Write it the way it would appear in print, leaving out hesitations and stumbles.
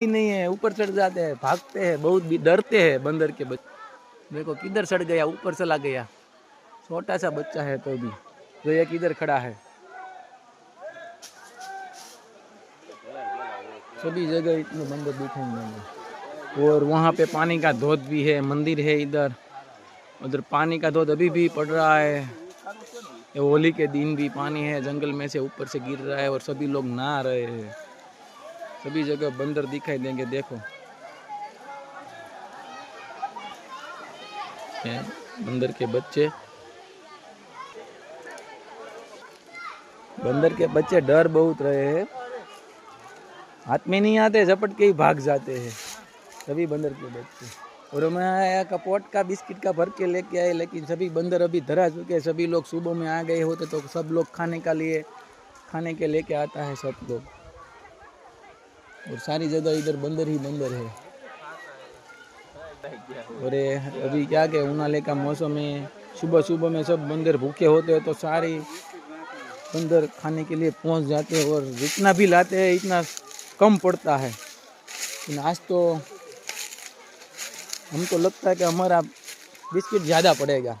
ही नहीं है, ऊपर चढ़ जाते हैं, भागते हैं, बहुत भी डरते हैं बंदर के बच्चे। देखो किधर चढ़ गया, ऊपर चला गया, छोटा सा बच्चा है तो भी। जो ये किधर खड़ा है, सभी जगह इतने बंदर दिखेंगे। और वहाँ पे पानी का धोध भी है, मंदिर है इधर, उधर पानी का धोध अभी भी पड़ रहा है। ये होली के दिन भी पानी है, जंगल में से ऊपर से गिर रहा है और सभी लोग नहा रहे हैं। सभी जगह बंदर दिखाई देंगे। देखो बंदर के बच्चे, बंदर के बच्चे डर बहुत रहे हैं, हाथ में नहीं आते, झपट के ही भाग जाते हैं सभी बंदर के बच्चे। और मैं आया कपोट का बिस्किट का भर के लेके आए, लेकिन सभी बंदर अभी धरा चुके हैं। सभी लोग सुबह में आ गए होते तो सब लोग खाने के लेके आता है सब लोग। और सारी जगह इधर बंदर ही बंदर है। और अभी क्या के उनाले का मौसम है, सुबह सुबह में सब बंदर भूखे होते हैं तो सारे बंदर खाने के लिए पहुंच जाते हैं। और जितना भी लाते हैं इतना कम पड़ता है। लेकिन आज तो हमको लगता है कि हमारा बिस्किट ज़्यादा पड़ेगा।